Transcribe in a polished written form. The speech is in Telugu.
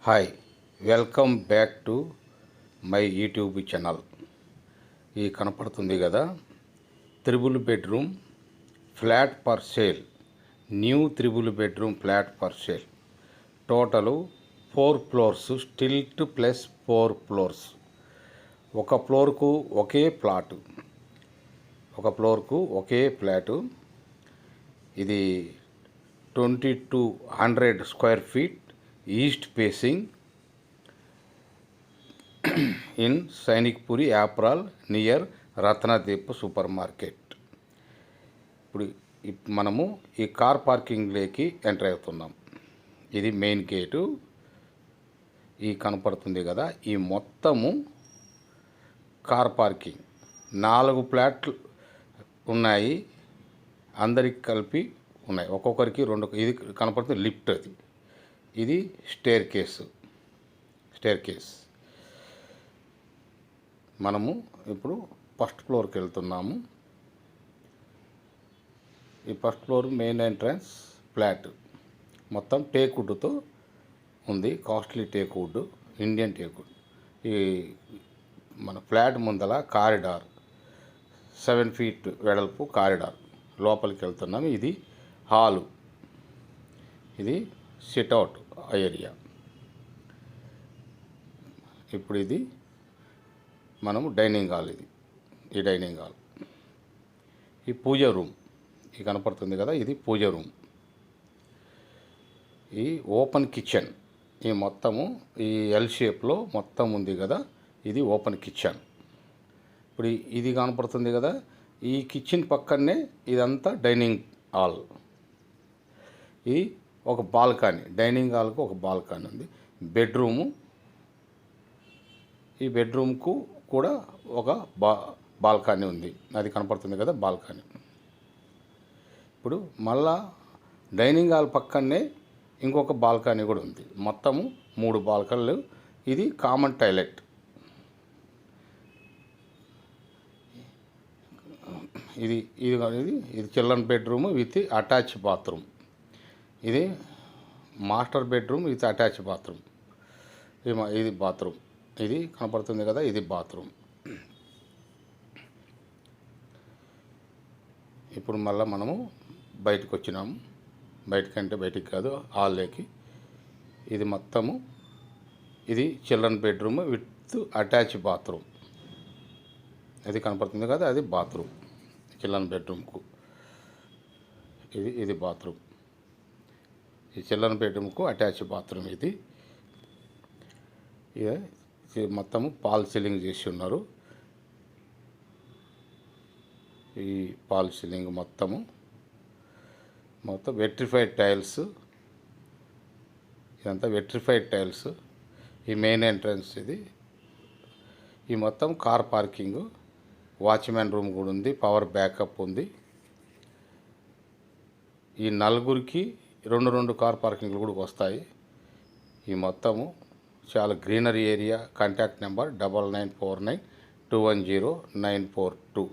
Hi, welcome back to my YouTube channel. ఈ కనపడుతుంది కదా, triple bedroom flat for sale, new triple bedroom flat for sale. Total 4 floors, stilt plus 4 floors. ఒక ఫ్లోర్కు ఒకే ప్లాటు, ఫ్లాటు. ఇది 2200 square feet, east facing, in Sainikpuri, Yapral, near Ratnadeep super market. ఇప్పుడు మనము ఈ కార్ పార్కింగ్లోకి ఎంటర్ అవుతున్నాం. ఇది మెయిన్ గేటు. ఈ కనపడుతుంది కదా, ఈ మొత్తము కార్ పార్కింగ్. 4 ఫ్లాట్లు ఉన్నాయి, అందరికి కలిపి ఉన్నాయి. ఒక్కొక్కరికి 2. ఇది కనపడుతుంది లిఫ్ట్. ఇది స్టేర్ కేస్. మనము ఇప్పుడు ఫస్ట్ ఫ్లోర్కి వెళ్తున్నాము. ఈ first floor main entrance flat మొత్తం టేక్వుడ్తో ఉంది. Costly teakwood, Indian teakwood. ఈ మన ఫ్లాట్ ముందల కారిడార్, 7 ఫీట్ వెడల్పు కారిడార్. లోపలికి వెళ్తున్నాము. ఇది హాలు, ఇది సిట్అవుట్ ఏరియా. ఇప్పుడు ఇది మనము డైనింగ్ హాల్. ఈ డైనింగ్ హాల్. ఈ పూజ రూమ్, ఈ కనపడుతుంది కదా, ఇది పూజ రూమ్. ఈ ఓపెన్ కిచెన్, ఈ మొత్తము ఈ ఎల్ షేప్లో మొత్తం ఉంది కదా, ఇది ఓపెన్ కిచెన్. ఇప్పుడు ఇది కనపడుతుంది కదా, ఈ కిచెన్ పక్కనే ఇదంతా డైనింగ్ హాల్. ఇది ఒక బాల్కనీ, డైనింగ్ హాల్కు ఒక బాల్కనీ ఉంది. బెడ్రూము, ఈ బెడ్రూమ్కు కూడా ఒక బాల్కనీ ఉంది. అది కనపడుతుంది కదా, బాల్కనీ. ఇప్పుడు మళ్ళా డైనింగ్ హాల్ పక్కనే ఇంకొక బాల్కనీ కూడా ఉంది. మొత్తము 3 బాల్కనీలు. ఇది కామన్ టాయిలెట్. ఇది children bedroom with attach bathroom. ఇది master bedroom with attach bathroom. ఇది బాత్రూమ్. ఇది కనపడుతుంది కదా, ఇది బాత్రూమ్. ఇప్పుడు మళ్ళీ మనము బయటకు వచ్చినాము. బయటికి కాదు, హాల్లోకి. ఇది మొత్తము ఇది children bedroom with attach bathroom. ఇది కనపడుతుంది కదా, అది బాత్రూమ్. చిల్డ్రన్ బెడ్రూమ్కు ఇది బాత్రూమ్. ఈ చిల్డ్రన్ బెడ్రూమ్కు అటాచ్ బాత్రూమ్. ఇది మొత్తము పాల్ సీలింగ్ చేసి ఉన్నారు. ఈ పాల్ సీలింగ్ మొత్తం వెట్రిఫైడ్ టైల్స్. ఇదంతా వెట్రిఫైడ్ టైల్స్. ఈ మెయిన్ ఎంట్రన్స్ ఇది. ఈ మొత్తం కార్ పార్కింగ్. వాచ్మెన్ రూమ్ కూడా ఉంది, పవర్ బ్యాకప్ ఉంది. ఈ నలుగురికి 2 కార్ పార్కింగ్లు కూడా వస్తాయి. ఈ మొత్తము చాలా గ్రీనరీ ఏరియా. Contact number 9949210942.